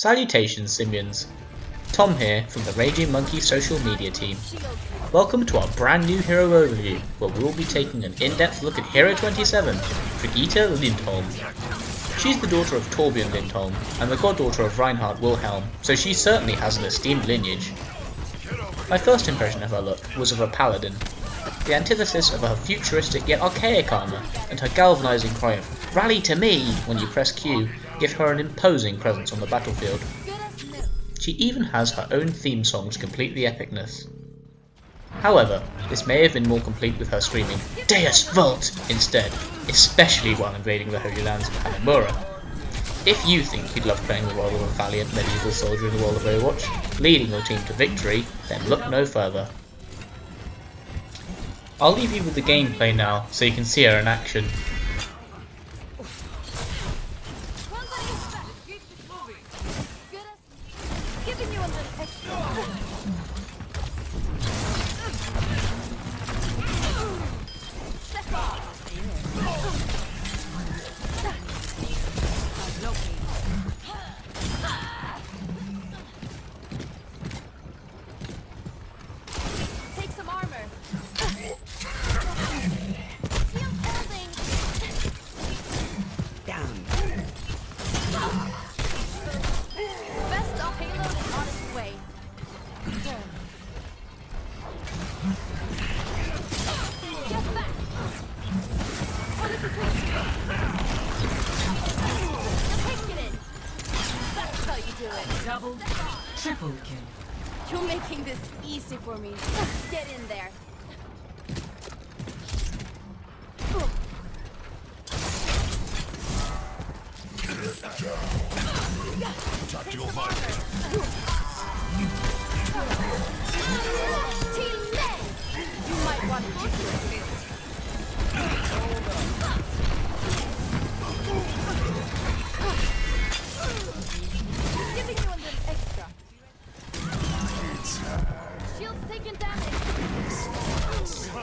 Salutations, Simians. Tom here from the Raging Monkey social media team. Welcome to our brand new hero overview, where we will be taking an in-depth look at Hero 27, Brigitte Lindholm. She's the daughter of Torbjorn Lindholm, and the goddaughter of Reinhard Wilhelm, so she certainly has an esteemed lineage. My first impression of her look was of a paladin, the antithesis of her futuristic yet archaic armour, and her galvanising cry of "Rally to me" when you press Q give her an imposing presence on the battlefield. She even has her own theme song to complete the epicness. However, this may have been more complete with her screaming "Deus Vult" instead, especially while invading the Holy Lands of Hanamura. If you think you'd love playing the role of a valiant medieval soldier in the world of Overwatch, leading your team to victory, then look no further. I'll leave you with the gameplay now, so you can see her in action. Double, triple kill. You're making this easy for me. Get in there. Tactical fight. You might want to do this. Giving you a little extra. Shield's taking damage.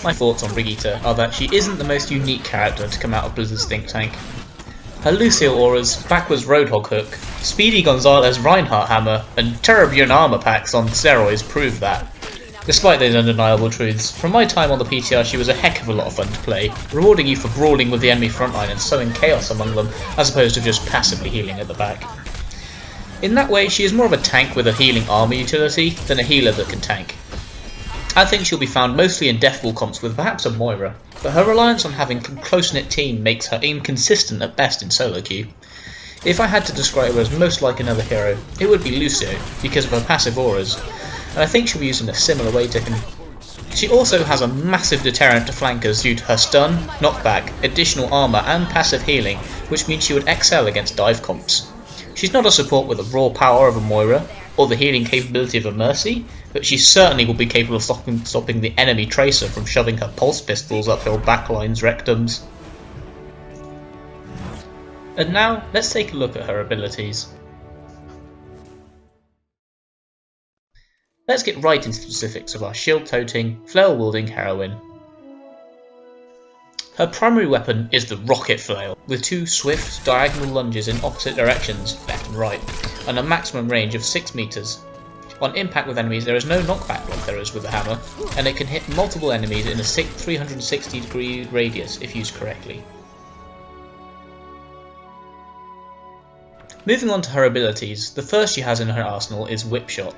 My thoughts on Brigitte are that she isn't the most unique character to come out of Blizzard's think tank. Her Lucio auras, backwards Roadhog hook, Speedy Gonzalez Reinhardt hammer, and Torbjorn armor packs on steroids prove that. Despite those undeniable truths, from my time on the PTR she was a heck of a lot of fun to play, rewarding you for brawling with the enemy frontline and sowing chaos among them, as opposed to just passively healing at the back. In that way, she is more of a tank with a healing armor utility than a healer that can tank. I think she'll be found mostly in deathball comps with perhaps a Moira, but her reliance on having a close-knit team makes her inconsistent at best in solo queue. If I had to describe her as most like another hero, it would be Lucio, because of her passive auras, and I think she'll be used in a similar way to him. She also has a massive deterrent to flankers due to her stun, knockback, additional armor and passive healing, which means she would excel against dive comps. She's not a support with the raw power of a Moira, or the healing capability of a Mercy, but she certainly will be capable of stopping the enemy Tracer from shoving her pulse pistols uphill backlines rectums. And now, let's take a look at her abilities. Let's get right into the specifics of our shield-toting, flail-wielding heroine. Her primary weapon is the rocket flail, with two swift, diagonal lunges in opposite directions, left and right, and a maximum range of 6 meters. On impact with enemies there is no knockback like there is with the hammer, and it can hit multiple enemies in a 360-degree radius if used correctly. Moving on to her abilities, the first she has in her arsenal is Whip Shot.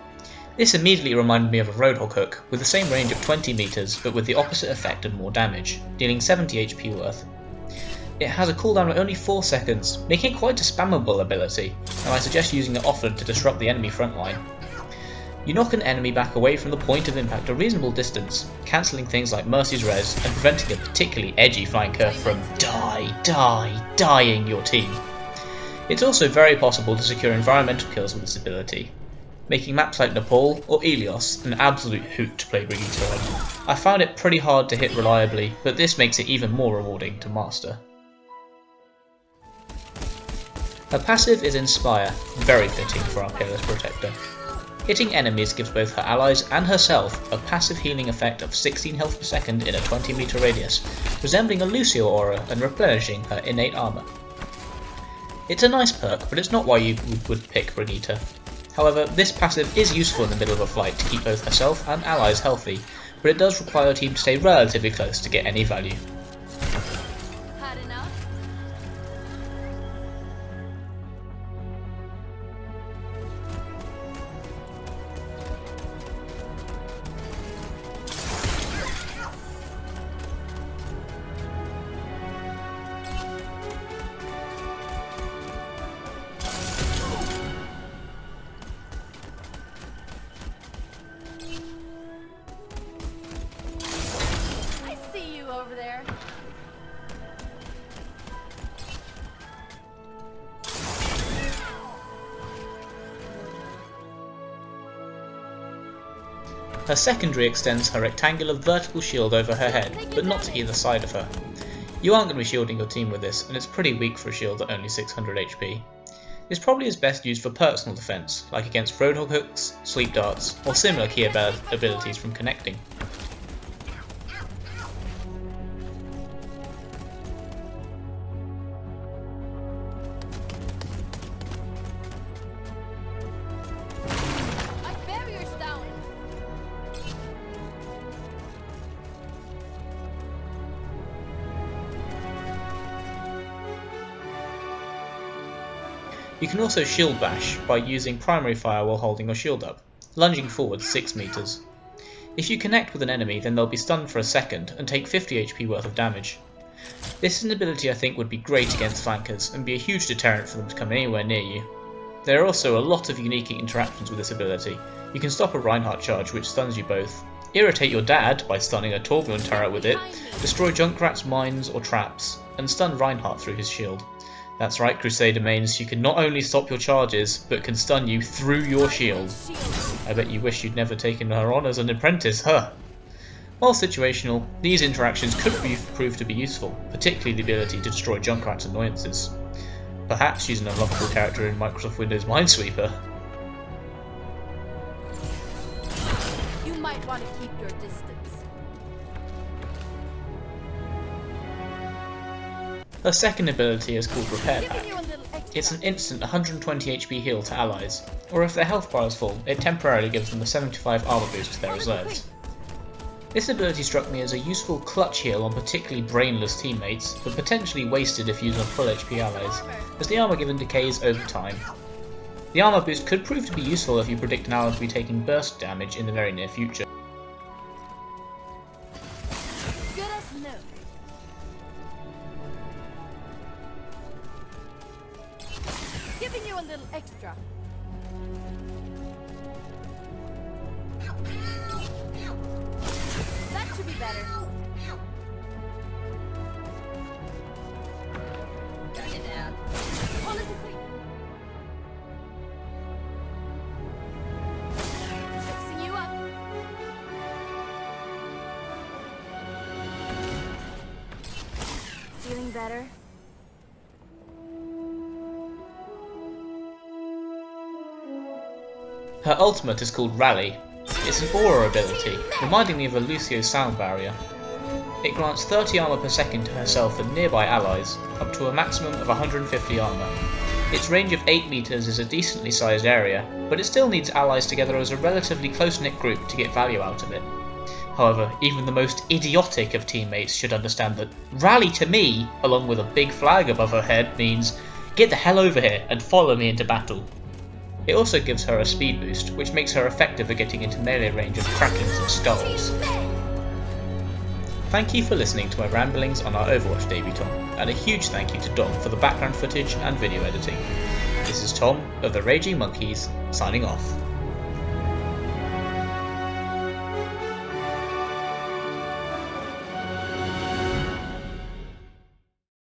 This immediately reminded me of a Roadhog hook, with the same range of 20 meters but with the opposite effect and more damage, dealing 70 HP worth. It has a cooldown of only 4 seconds, making it quite a spammable ability, and I suggest using it often to disrupt the enemy frontline. You knock an enemy back away from the point of impact a reasonable distance, cancelling things like Mercy's res and preventing a particularly edgy flanker from dying your team. It's also very possible to secure environmental kills with this ability, making maps like Nepal or Ilios an absolute hoot to play Brigitte on. I found it pretty hard to hit reliably, but this makes it even more rewarding to master. Her passive is Inspire, very fitting for our Peerless Protector. Hitting enemies gives both her allies and herself a passive healing effect of 16 health per second in a 20 meter radius, resembling a Lucio aura and replenishing her innate armor. It's a nice perk, but it's not why you would pick Brigitte. However, this passive is useful in the middle of a fight to keep both herself and allies healthy, but it does require your team to stay relatively close to get any value. Had enough? I see you over there. Her secondary extends her rectangular vertical shield over her head, but not to either side of her. You aren't going to be shielding your team with this, and it's pretty weak for a shield at only 600 HP. This probably is best used for personal defense, like against roadhog hooks, sweep darts, or similar key abilities from connecting. My barrier's down. You can also shield bash by using primary fire while holding your shield up, lunging forward 6 meters. If you connect with an enemy, then they'll be stunned for a second and take 50 HP worth of damage. This is an ability I think would be great against flankers and be a huge deterrent for them to come anywhere near you. There are also a lot of unique interactions with this ability. You can stop a Reinhardt charge which stuns you both, irritate your dad by stunning a Torbjorn turret with it, destroy Junkrat's mines or traps, and stun Reinhardt through his shield. That's right, Crusader mains, she can not only stop your charges, but can stun you through your shield. I bet you wish you'd never taken her on as an apprentice, huh? While situational, these interactions could prove to be useful, particularly the ability to destroy Junkrat's annoyances. Perhaps she's an unlockable character in Microsoft Windows Minesweeper. You might want to keep your distance. Her second ability is called Repair Pack. Giving you a little extra. It's an instant 120 HP heal to allies, or if their health bar is full, it temporarily gives them a 75 armor boost to their reserves. This ability struck me as a useful clutch heal on particularly brainless teammates, but potentially wasted if used on full HP allies, as the armor given decays over time. The armor boost could prove to be useful if you predict an ally to be taking burst damage in the very near future. Good as new. Giving you a little extra. That should be better. Turn it down. Politically. Fixing you up. Feeling better? Her ultimate is called Rally. It's an aura ability, reminding me of a Lucio's sound barrier. It grants 30 armor per second to herself and nearby allies, up to a maximum of 150 armor. Its range of 8 meters is a decently sized area, but it still needs allies together as a relatively close-knit group to get value out of it. However, even the most idiotic of teammates should understand that Rally to me, along with a big flag above her head, means get the hell over here and follow me into battle. It also gives her a speed boost, which makes her effective at getting into melee range of krakens and skulls. Thank you for listening to my ramblings on our Overwatch debutant, and a huge thank you to Dom for the background footage and video editing. This is Tom of the Raging Monkeys, signing off.